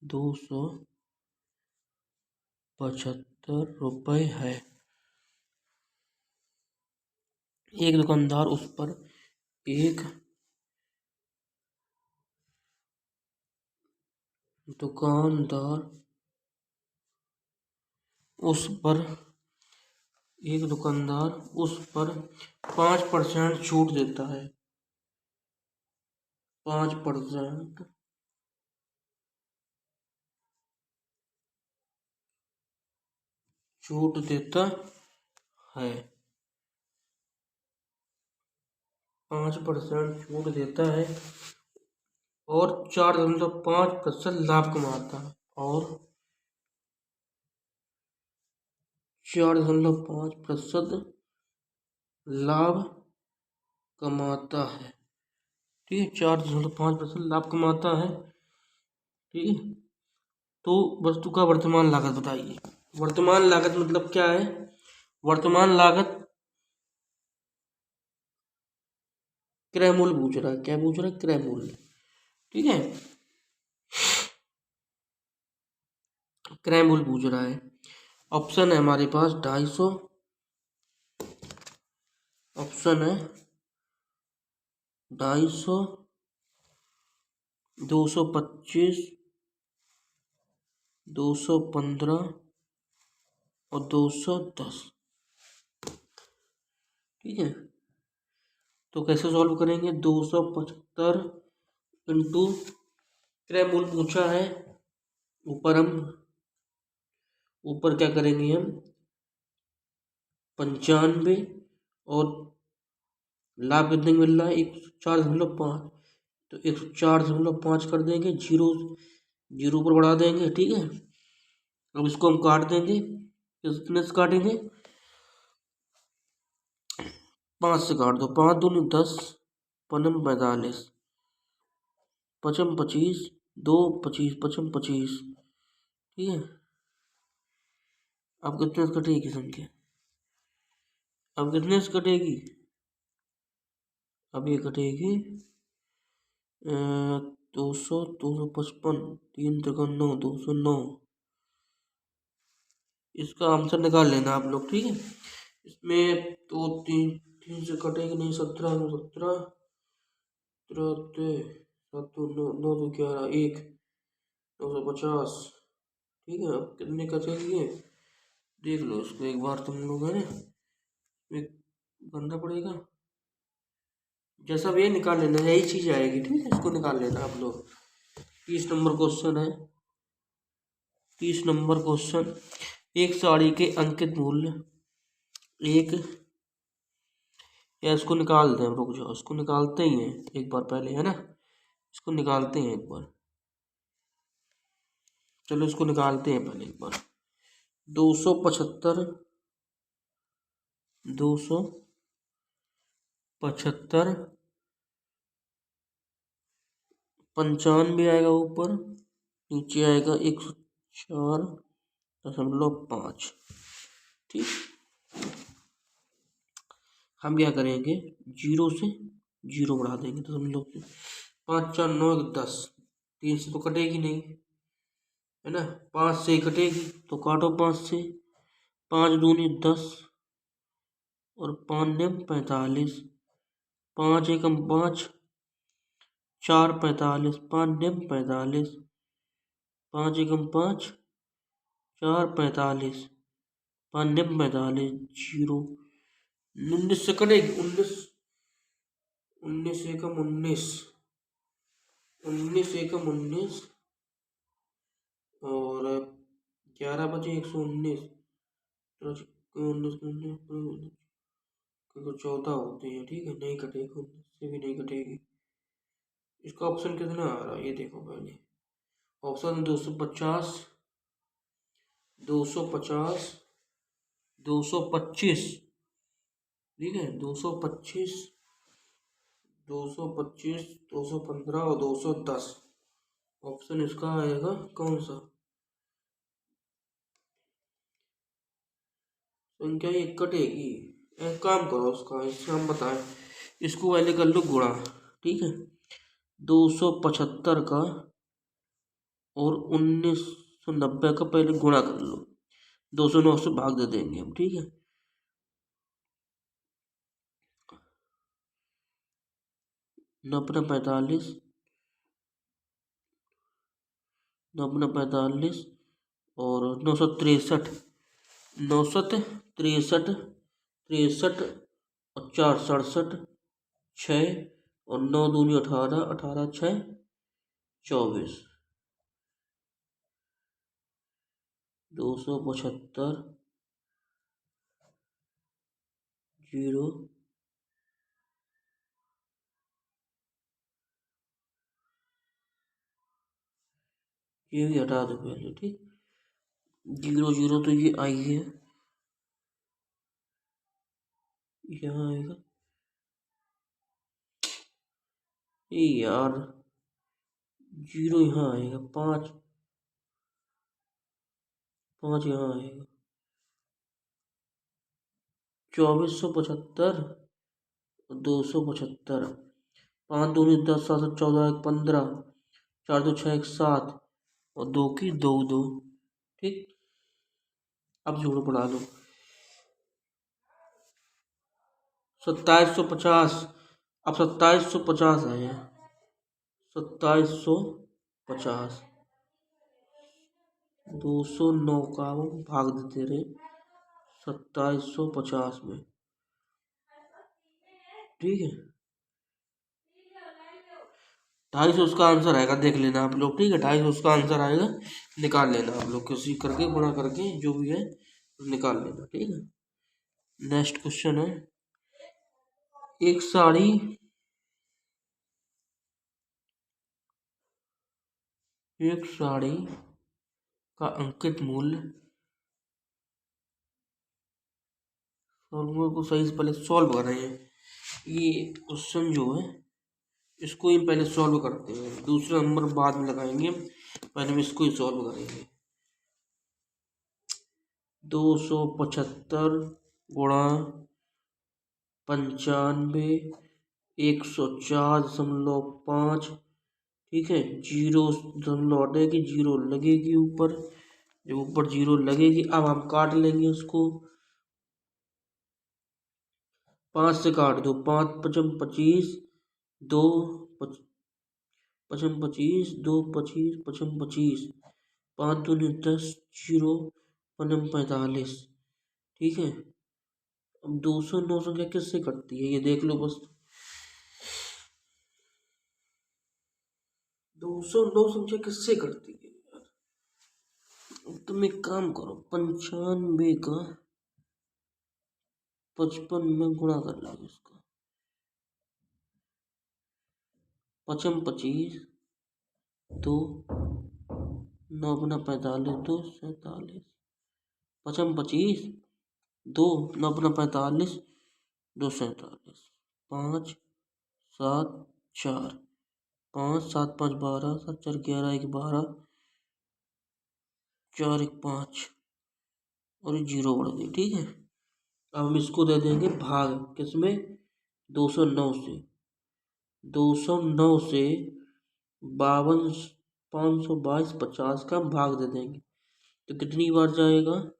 275 है। एक दुकानदार उस पर एक दुकानदार उस पर 5% छूट देता है। 5% छूट देता है। 5% छूट देता है और 4.5% लाभ कमाता है। और 4.5% लाभ कमाता है। ठीक है, 4.5% लाभ कमाता है। ठीक है, तो वस्तु का वर्तमान लागत बताइए। वर्तमान लागत मतलब क्या है? वर्तमान लागत क्रय मूल्य पूछ रहा है। क्या पूछ रहा है? क्रय मूल्य। ठीक है, क्रय मूल्य पूछ रहा है। ऑप्शन है हमारे पास 250। ऑप्शन है 250, 225, 215 और 210। ठीक है, तो कैसे सॉल्व करेंगे? 275 इंटू क्रय मूल्य पूछा है। ऊपर क्या करेंगे हम? 95 और लाभ कितने मिल रहा है? 104.5। तो 104.5 कर देंगे। जीरो जीरो पर बढ़ा देंगे। ठीक है, अब इसको हम काट देंगे। कितने से काटेंगे? 5 से काट दो। 5 दूनी 10, पचम 45, पचम 25, 2 25, पचम 25। ठीक है, अब कितने से कटेगी संख्या? अब कितने से कटेगी? अब ये कटेगी 200, 255, 3 त्रिकोण 9, 209। इसका आंसर निकाल लेना आप लोग। ठीक है, इसमें तो तीन से कटेगी नहीं। 17, 17, 7, 9, 9, 11, 1, 950। ठीक है, अब कितने कटेगी ये देख लो। इसको एक बार तुम लोग है ना करना पड़ेगा। जैसा भी ये निकाल लेना, यही चीज आएगी। ठीक है, इसको निकाल लेना आप लोग। 30 नंबर क्वेश्चन है। 30 नंबर क्वेश्चन। एक साड़ी के अंकित मूल्य एक, या इसको निकाल दें। रुक जाओ, इसको निकालते ही हैं एक बार पहले, है ना। इसको निकालते हैं एक बार। चलो इसको निकालते हैं पहले एक बार। 275, 275, 95 आएगा ऊपर, नीचे आएगा 104.5। ठीक, हम क्या करेंगे? जीरो से जीरो बढ़ा देंगे। तो समझ लो 5, 4, 9, 10। 3 से तो कटेगी नहीं, है ना। 5 से ही कटेगी, तो काटो 5 से। 5 दूनी 10 और 5 नेम 45। 5 एकम 5, 4 45, 5 नेम 45। 5 एकम 5, 4 45, 5 नेम 45। जीरो 19 से कटेगी। 19, 19 एकम 19, 19 एकम 19 और 11 बचे 119। 14 होते हैं। ठीक है, नहीं कटेगी। 19 से भी नहीं कटेगी। इसका ऑप्शन कितना आ रहा है ये देखो पहले। ऑप्शन 250, 250, 225, ठीक है, 225, 225, 215 और 210। ऑप्शन इसका आएगा कौन सा? संख्या ये कटेगी। एक काम करो, उसका इससे हम बताएं, इसको पहले कर लो गुणा, ठीक है, 275 का और 1990 का पहले गुणा कर लो, 209 से भाग दे देंगे हम, ठीक है। नब्बे 45, 45 और 963, 963, 63 और 4 67, 6 और 9 दूनी 18, 18 6 24, 275 जीरो, ये भी हटा दो पहले, ठीक, 0 तो ये आई है, यहाँ आएगा, ये यार 0 यहाँ आएगा, 5 5 यहाँ आएगा, 2475, 275, 5 दूनी 10, 7 14 1 15, 4 2 6 1 7 और 2 की 2 2, ठीक। अब जोड़ बढ़ा दो, 2750, अब 2750 आए हैं, 2750, 209 का भाग देते रहे 2750 में, ठीक है, 250 उसका आंसर आएगा, देख लेना आप लोग, ठीक है, 250 उसका आंसर आएगा, निकाल लेना आप लोग, किसी करके गुणा करके जो भी है निकाल लेना, ठीक है। नेक्स्ट क्वेश्चन है, एक साड़ी का अंकित मूल्य, फॉर्मूला को सही से पहले सॉल्व कर रहे हैं, ये क्वेश्चन जो है इसको ही पहले सॉल्व करते हैं, दूसरा नंबर बाद में लगाएंगे, पहले हम इसको ही सॉल्व करेंगे। 275 गुणा 95, 104.5, ठीक है, 0 हटेगी, 0 लगेगी ऊपर, जब ऊपर 0 लगेगी अब हम काट लेंगे उसको, 5 से काट दो, 5 पचम 25, 2 पचम 25, 2 25 पचम 25, 5 दूनी 10, 0 पनम 45, ठीक है। अब 209 संख्या किससे कटती है ये देख लो बस, 209 संख्या किससे कटती है यार, तुम एक काम करो, 95 का 55 में गुणा कर लो इसका, पचम 25, 2 9 गुना 45, 2 47, पचम 25, 2 9 गुना 45, 2 47, 5 7 4, 5 7 5 12, 7 4 11 1 12, 4 1 5 और 0 बढ़ गई, ठीक है। अब हम इसको दे देंगे भाग, किसमें, 209 से, 209 से 52 522 50 का भाग दे देंगे, तो कितनी बार जाएगा,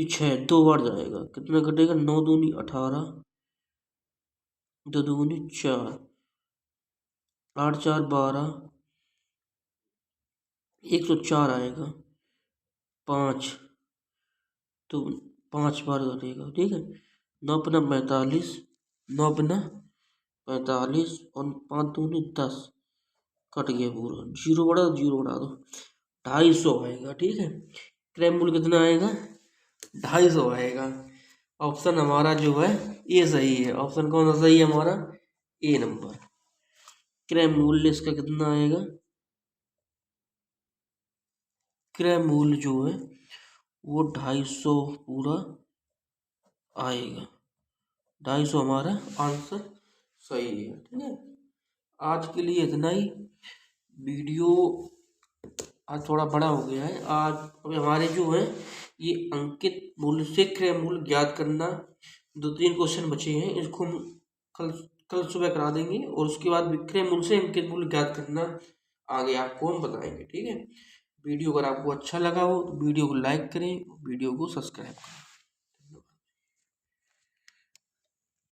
6 2 बार जाएगा, कितना कटेगा, 9 दूनी 18, 2 दूनी 4, 8 4 12, 104 आएगा, 5 तो 5 बार कटेगा, ठीक है, 9 पना 45, 9 पना 45 और 5 दूनी 10, कट गया पूरा, 0 बढ़ा 0 बढ़ा दो, 250 आएगा, ठीक है। क्रय मूल्य कितना आएगा, 250 आएगा। ऑप्शन हमारा जो है ये सही है, ऑप्शन कौन सा सही है हमारा, ए नंबर। क्रय मूल्य इसका कितना आएगा, क्रय मूल्य जो है वो 250 पूरा आएगा। 250 हमारा आंसर सही है। ठीक है, आज के लिए इतना ही। वीडियो आज थोड़ा बड़ा हो गया है। आज अभी हमारे जो है ये अंकित मूल्य से क्रय मूल्य ज्ञात करना 2-3 क्वेश्चन बचे हैं, इसको हम कल कल सुबह करा देंगे और उसके बाद विक्रय मूल्य से अंकित मूल्य ज्ञात करना आगे आपको हम बताएंगे। ठीक है, वीडियो अगर आपको अच्छा लगा हो तो वीडियो को लाइक करें, वीडियो को सब्सक्राइब करें।